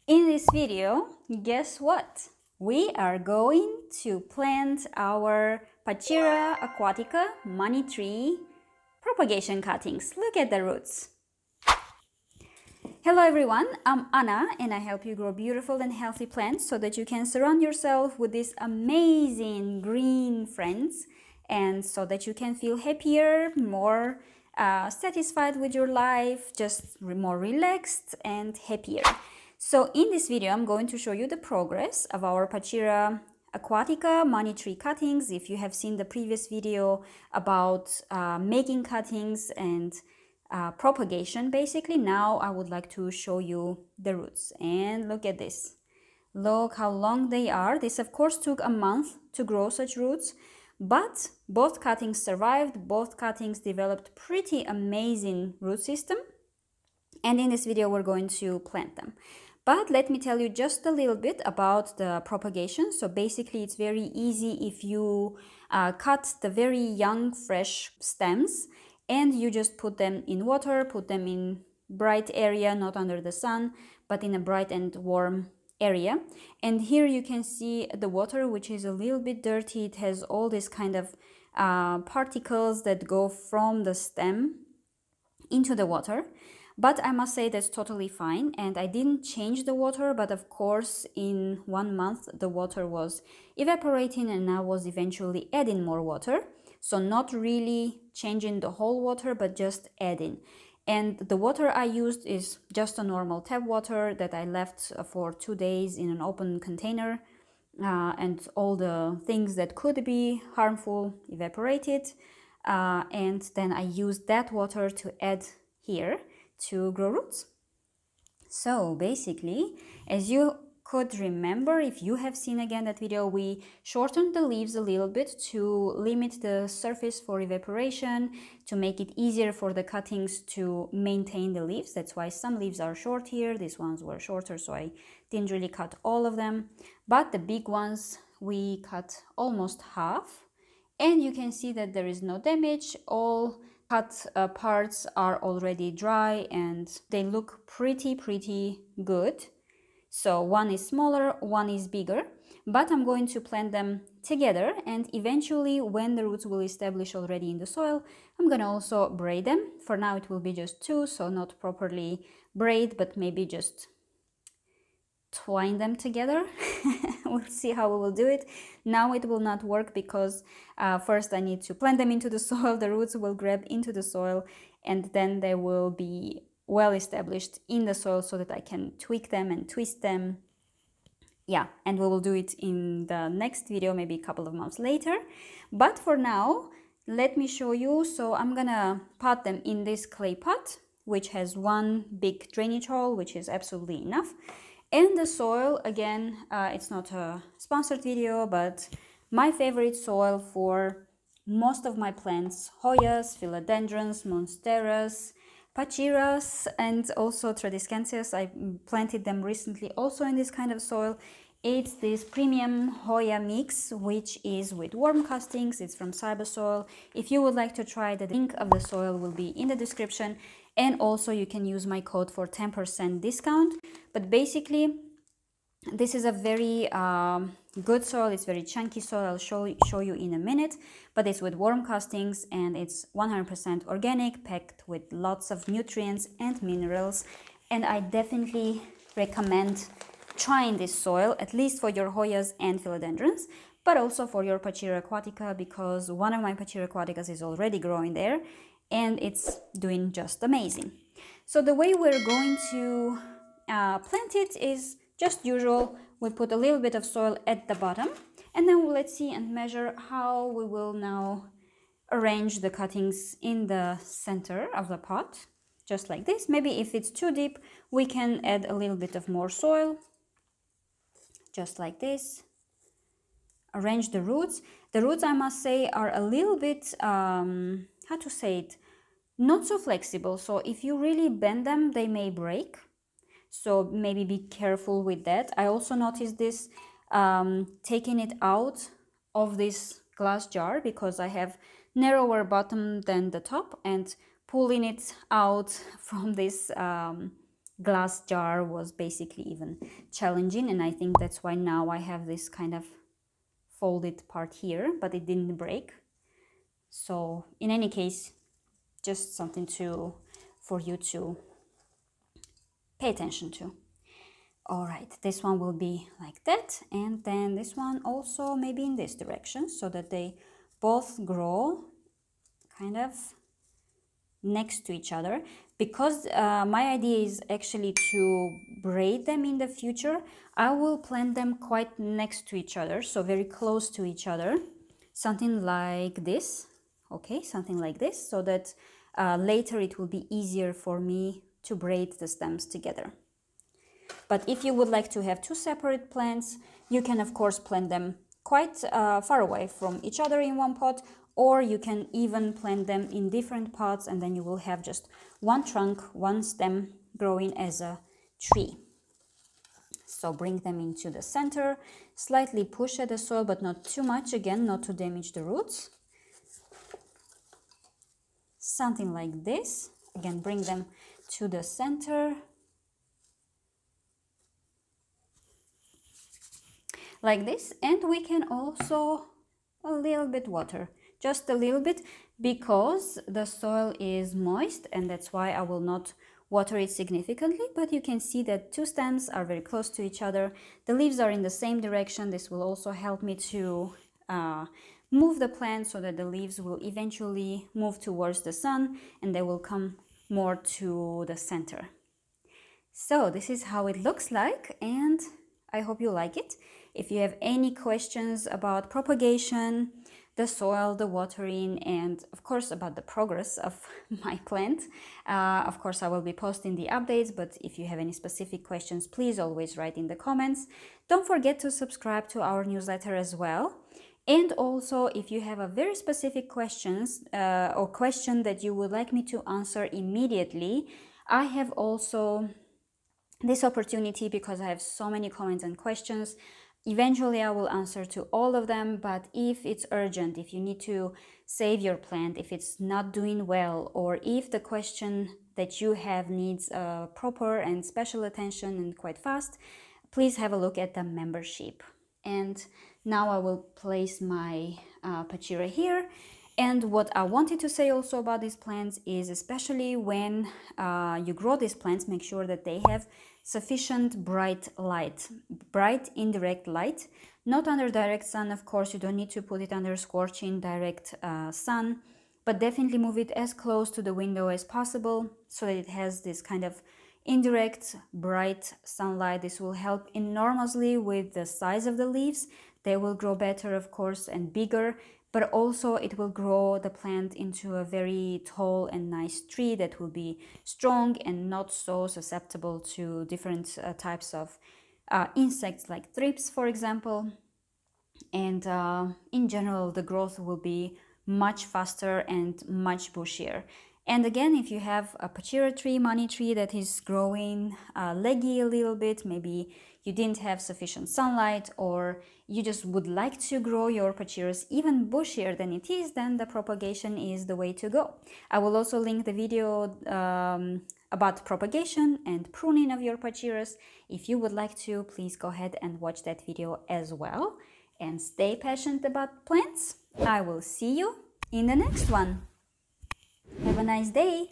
In this video, guess what? We are going to plant our Pachira aquatica money tree propagation cuttings. Look at the roots. Hello everyone, I'm Anna and I help you grow beautiful and healthy plants so that you can surround yourself with these amazing green friends and so that you can feel happier, more satisfied with your life, just more relaxed and happier. So in this video, I'm going to show you the progress of our Pachira aquatica money tree cuttings. If you have seen the previous video about making cuttings and propagation, basically, now I would like to show you the roots. And look at this. Look how long they are. This, of course, took a month to grow such roots, but both cuttings survived. Both cuttings developed pretty amazing root system. And in this video, we're going to plant them. But let me tell you just a little bit about the propagation. So basically, it's very easy if you cut the very young, fresh stems and you just put them in water, put them in bright area, not under the sun, but in a bright and warm area. And here you can see the water, which is a little bit dirty. It has all these kind of particles that go from the stem into the water. But I must say that's totally fine, and I didn't change the water, but of course in 1 month the water was evaporating and I was eventually adding more water. So not really changing the whole water, but just adding. And the water I used is just a normal tap water that I left for 2 days in an open container, and all the things that could be harmful evaporated, and then I used that water to add here to grow roots. So basically, as you could remember, if you have seen again that video, we shortened the leaves a little bit to limit the surface for evaporation, to make it easier for the cuttings to maintain the leaves. That's why some leaves are short here. These ones were shorter, so I didn't really cut all of them. But the big ones, we cut almost half. And you can see that there is no damage. All cut parts are already dry and they look pretty good. So one is smaller, one is bigger, but I'm going to plant them together, and eventually when the roots will establish already in the soil, I'm gonna also braid them. For now it will be just two, so not properly braid, but maybe just twine them together. We'll see how we will do it. Now it will not work because first I need to plant them into the soil, the roots will grab into the soil, and then they will be well established in the soil so that I can tweak them and twist them. Yeah, and we will do it in the next video, maybe a couple of months later. But for now, let me show you. So I'm gonna pot them in this clay pot, which has one big drainage hole, which is absolutely enough. And the soil, again, it's not a sponsored video, but my favorite soil for most of my plants: Hoyas, philodendrons, monsteras, pachiras, and also tradescantias. I planted them recently also in this kind of soil. It's this premium Hoya mix, which is with worm castings. It's from Cybersoil. If you would like to try, the link of the soil will be in the description. And also you can use my code for 10% discount. But basically, this is a very good soil. It's very chunky soil. I'll show you in a minute. But it's with worm castings and it's 100% organic, packed with lots of nutrients and minerals. And I definitely recommend trying this soil, at least for your Hoyas and philodendrons, but also for your Pachira aquatica, because one of my Pachira aquaticas is already growing there and it's doing just amazing. So the way we're going to plant it is just usual. We put a little bit of soil at the bottom, and then let's see and measure how we will now arrange the cuttings in the center of the pot, just like this. Maybe if it's too deep, we can add a little bit of more soil, just like this. Arrange the roots. The roots, I must say, are a little bit, how to say it, not so flexible. So if you really bend them, they may break. So maybe be careful with that. I also noticed this taking it out of this glass jar, because I have narrower bottom than the top, and pulling it out from this glass jar was basically even challenging, and I think that's why now I have this kind of folded part here, but it didn't break. So in any case, just something for you to pay attention to. All right, this one will be like that, and then this one also maybe in this direction, so that they both grow kind of next to each other. Because my idea is actually to braid them in the future, I will plant them quite next to each other, so very close to each other, something like this. Okay, something like this, so that later it will be easier for me to braid the stems together. But if you would like to have two separate plants, you can of course plant them quite far away from each other in one pot, or you can even plant them in different pots, and then you will have just one trunk, one stem growing as a tree. So bring them into the center, slightly push at the soil, but not too much, again, not to damage the roots. Something like this. Again, bring them to the center. Like this, and we can also a little bit water, just a little bit, because the soil is moist, and that's why I will not water it significantly. But you can see that two stems are very close to each other, the leaves are in the same direction. This will also help me to move the plant so that the leaves will eventually move towards the sun and they will come more to the center. So this is how it looks like, and I hope you like it. If you have any questions about propagation, the soil, the watering, and of course about the progress of my plant, of course I will be posting the updates, but if you have any specific questions, please always write in the comments. Don't forget to subscribe to our newsletter as well. And also, if you have a very specific questions or question that you would like me to answer immediately, I have also this opportunity, because I have so many comments and questions. Eventually I will answer to all of them, but if it's urgent, if you need to save your plant, if it's not doing well, or if the question that you have needs proper and special attention and quite fast, please have a look at the membership. And now I will place my pachira here. And what I wanted to say also about these plants is, especially when you grow these plants, make sure that they have sufficient bright light, bright indirect light, not under direct sun. Of course, you don't need to put it under scorching direct sun, but definitely move it as close to the window as possible so that it has this kind of indirect bright sunlight. This will help enormously with the size of the leaves. They will grow better, of course, and bigger, but also it will grow the plant into a very tall and nice tree that will be strong and not so susceptible to different types of insects like thrips, for example. And in general, the growth will be much faster and much bushier. And again, if you have a pachira tree, money tree that is growing leggy a little bit, maybe you didn't have sufficient sunlight, or you just would like to grow your pachiras even bushier than it is, then the propagation is the way to go. I will also link the video about propagation and pruning of your pachiras. If you would like to, please go ahead and watch that video as well. And stay passionate about plants. I will see you in the next one. Have a nice day.